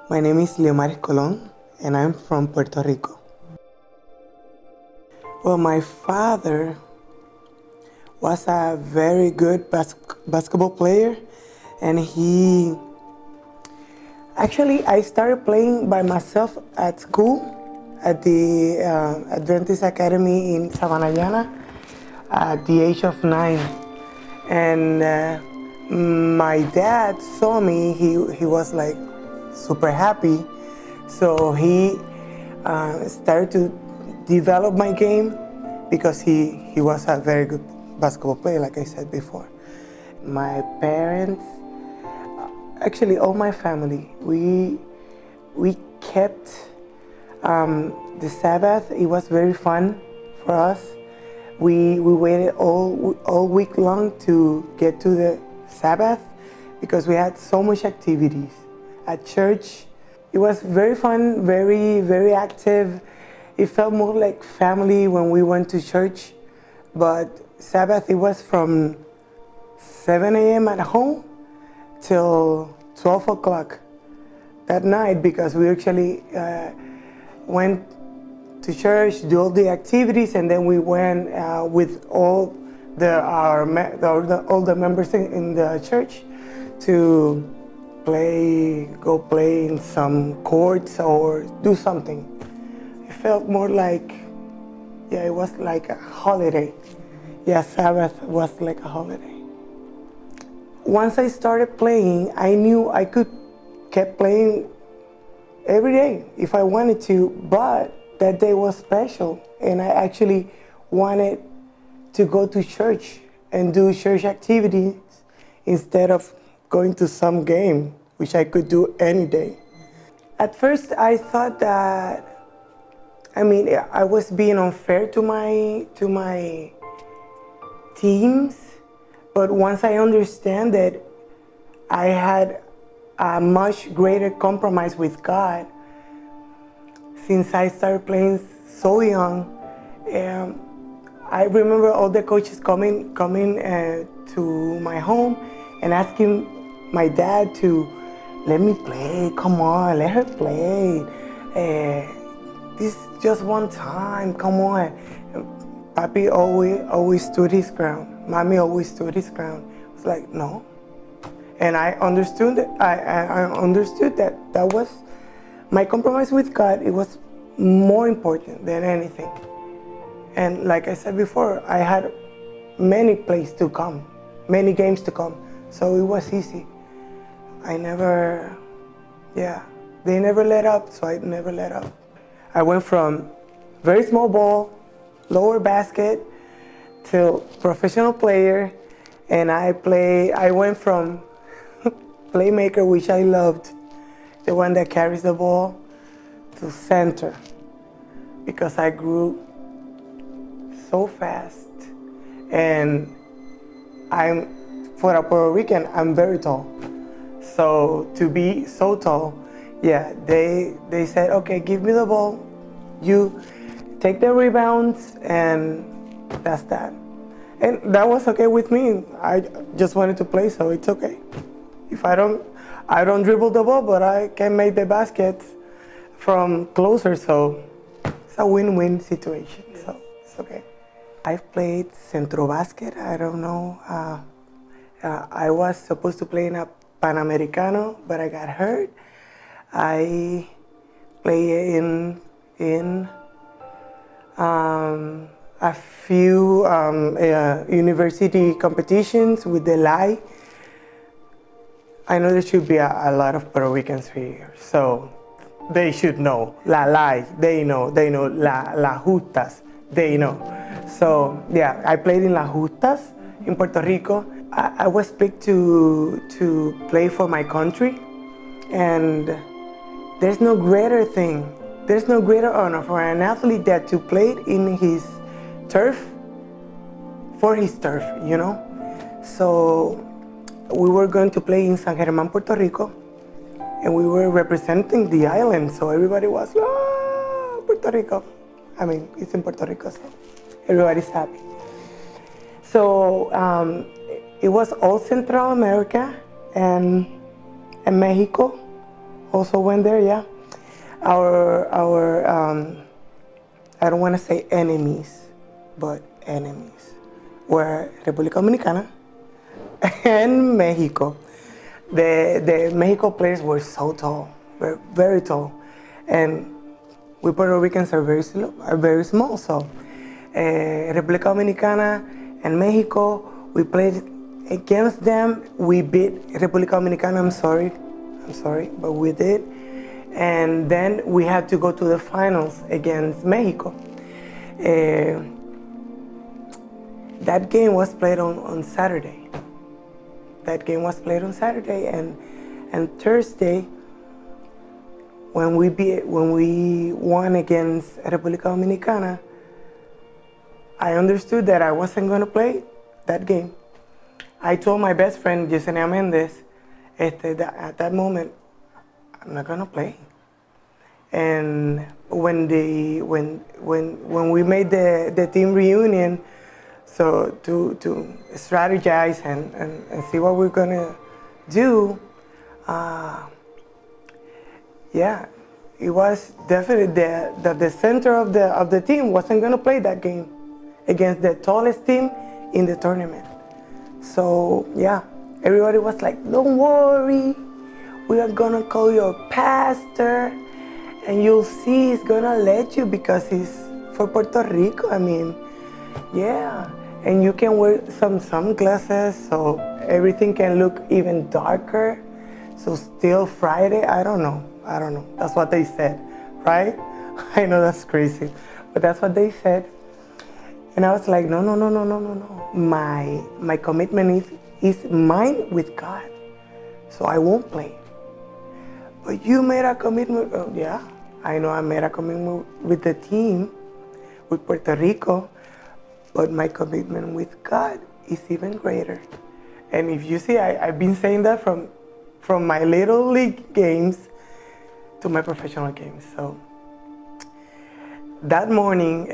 My name is Leomaris Colon, and I'm from Puerto Rico. Well, my father was a very good basketball player, and I started playing by myself at school at the Adventist Academy in Savanayana at the age of 9. And my dad saw me. He was like super happy, so he started to develop my game because he was a very good basketball player, like I said before. My parents, actually all my family, we kept the Sabbath. It was very fun for us. We waited all week long to get to the Sabbath because we had so much activities at church. It was very fun, very active. It felt more like family when we went to church. But Sabbath, it was from 7 a.m. at home till 12 o'clock that night, because we actually went to church, do all the activities, and then we went with all the members in the church to go play in some courts or do something. It felt more like, it was like a holiday. Sabbath was like a holiday. Once I started playing, I knew I could keep playing every day if I wanted to, but that day was special, and I actually wanted to go to church and do church activities instead of going to some game, which I could do any day. At first, I thought that, I was being unfair to my teams, but once I understand that I had a much greater compromise with God, since I started playing so young. I remember all the coaches coming to my home and asking my dad to let me play. Come on, let her play. This is just one time. Come on. Papi always stood his ground. Mommy always stood his ground. I was like, no. And I understood that. I understood that was my compromise with God. It was more important than anything. And like I said before, I had many plays to come, many games to come. So it was easy. They never let up, so I never let up. I went from very small ball, lower basket, till professional player, and I went from playmaker, which I loved, the one that carries the ball, to center, because I grew so fast. And for a Puerto Rican, I'm very tall. So to be so tall, they said, okay, give me the ball, you take the rebounds, and that's that. And that was okay with me. I just wanted to play, so it's okay. If I don't dribble the ball, but I can make the baskets from closer, so it's a win-win situation, so it's okay. I've played centro basket. I don't know. I was supposed to play in a Panamericano, but I got hurt. I play in a few university competitions with the LAI. I know there should be a lot of Puerto Ricans here, so they should know. La LAI, they know. La Justas, they know. So I played in La Justas in Puerto Rico. I was picked to play for my country, and there's no greater thing, there's no greater honor for an athlete than to play in his turf, for his turf, you know? So we were going to play in San Germán, Puerto Rico, and we were representing the island, so everybody was, Puerto Rico. It's in Puerto Rico, so everybody's happy. So it was all Central America and Mexico also went there. Yeah, our I don't want to say enemies, but enemies were República Dominicana and Mexico. The Mexico players were so tall, very tall, and we Puerto Ricans are very small. So, República Dominicana and Mexico, we played against them. We beat República Dominicana. I'm sorry, but we did. And then we had to go to the finals against Mexico. That game was played on Saturday. And Thursday, when we won against República Dominicana, I understood that I wasn't going to play that game. I told my best friend Yesenia Mendez, at that moment, I'm not going to play. And when we made the team reunion, so to strategize and see what we're gonna do, yeah, it was definitely that the center of the team wasn't gonna play that game against the tallest team in the tournament. So yeah, everybody was like, "Don't worry, we are gonna call your pastor, and you'll see he's gonna let you because he's for Puerto Rico. I mean, yeah, and you can wear some sunglasses so everything can look even darker. So still Friday, I don't know. That's what they said, right? I know that's crazy, but that's what they said. And I was like, no. My commitment is mine with God, so I won't play. But you made a commitment. Oh, yeah, I know I made a commitment with the team, with Puerto Rico, but my commitment with God is even greater. And if you see, I've been saying that from my little league games to my professional games. So that morning,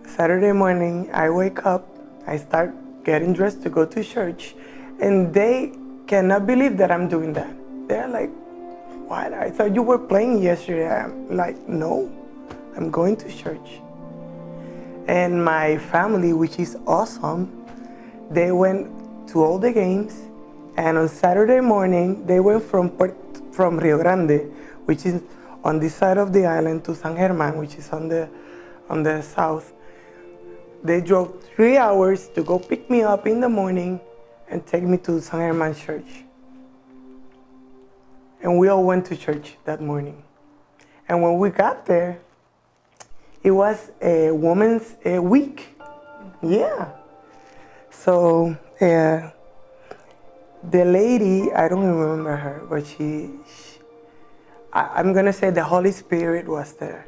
Saturday morning, I wake up, I start getting dressed to go to church, and they cannot believe that I'm doing that. They're like, "What? I thought you were playing yesterday." I'm like, "No, I'm going to church." And my family, which is awesome, they went to all the games, and on Saturday morning, they went from Rio Grande, which is on this side of the island, to San Germán, which is on the south. They drove 3 hours to go pick me up in the morning and take me to San Germán church. And we all went to church that morning. And when we got there, it was a women's week. Yeah. So the lady, I don't remember her, but I'm going to say the Holy Spirit was there.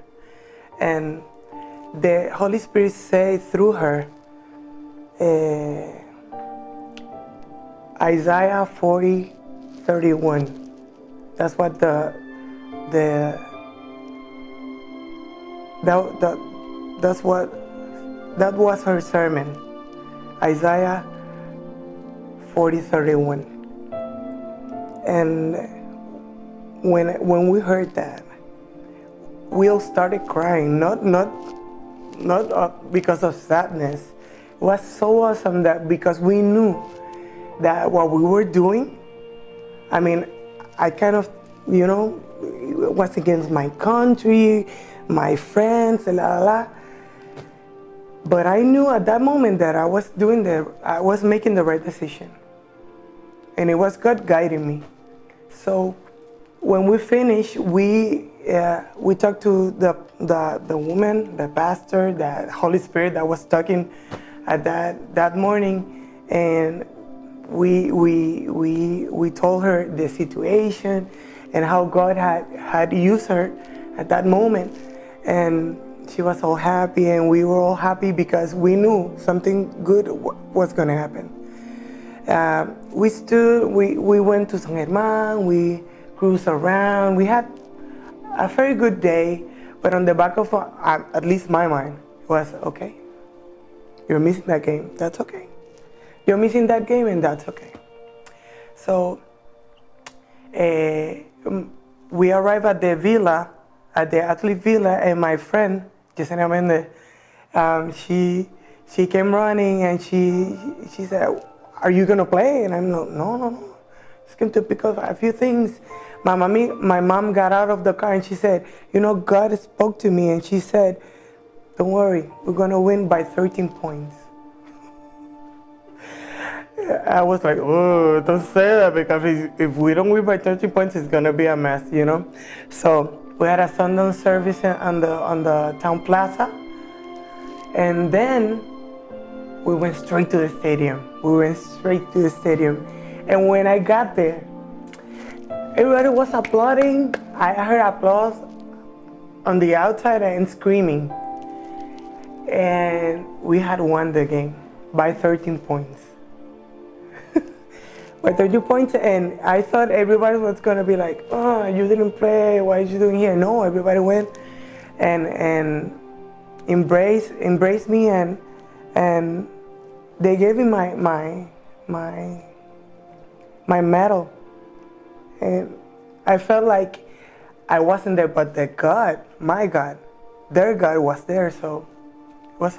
And the Holy Spirit said through her, Isaiah 40:31. That's what that was her sermon. Isaiah 40:31. And when we heard that, we all started crying, not because of sadness. It was so awesome that because we knew that what we were doing, I mean, I kind of, it was against my country, my friends, But I knew at that moment that I was making the right decision. And it was God guiding me. So when we finished, we talked to the woman, the pastor, the Holy Spirit that was talking at that morning, and we told her the situation and how God had used her at that moment, and she was all happy, and we were all happy because we knew something good was going to happen. We went to San Germán, we cruised around, we had a very good day, but on the back of at least my mind was, okay, you're missing that game, that's okay. You're missing that game, and that's okay. So we arrived at the villa, at the athlete villa, and my friend, Yesenia Mendez, she came running and she said, "Are you gonna play?" And I'm like, no. Just came to pick up a few things. My mom got out of the car and she said, God spoke to me and she said, "Don't worry, we're gonna win by 13 points." I was like, "Oh, don't say that, because if we don't win by 13 points, it's gonna be a mess, So we had a sundown service on the town plaza, and then we went straight to the stadium. And when I got there, everybody was applauding. I heard applause on the outside and screaming. And we had won the game by 13 points. By 13 points, and I thought everybody was gonna be like, "Oh, you didn't play, why are you doing here?" No, everybody went and embraced me, and they gave me my medal. And I felt like I wasn't there, but my God, their God was there. So it was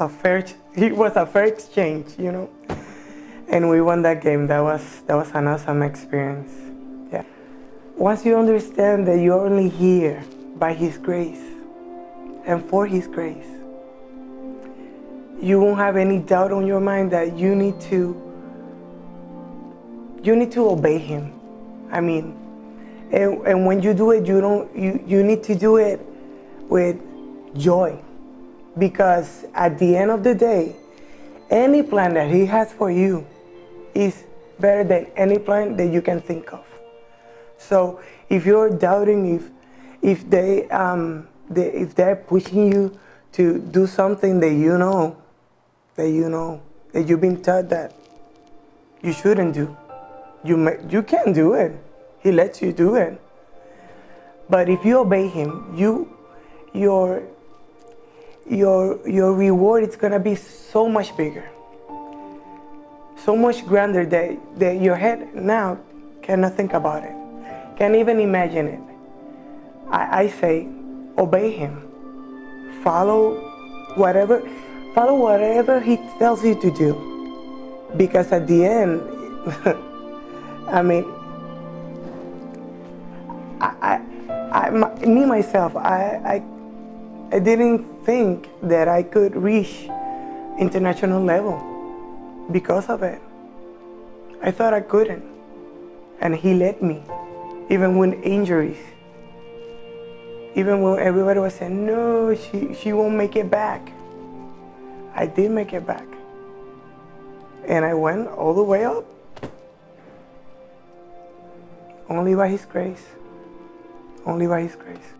a fair exchange, And we won that game. That was an awesome experience. Yeah. Once you understand that you're only here by His grace and for His grace, you won't have any doubt on your mind that you need to obey Him. I mean, and when you do it, you need to do it with joy, because at the end of the day, any plan that He has for you is better than any plan that you can think of. So if you're doubting, if they're pushing you to do something that that you've been taught that you shouldn't do, you can do it. He lets you do it. But if you obey Him, your reward is gonna be so much bigger, so much grander that your head now cannot think about it, can't even imagine it. I say, obey Him. Follow whatever He tells you to do, because at the end, I mean, I didn't think that I could reach international level because of it. I thought I couldn't, and He let me, even with injuries. Even when everybody was saying, "No, she won't make it back," I did make it back, and I went all the way up. Only by His grace. Only by His grace.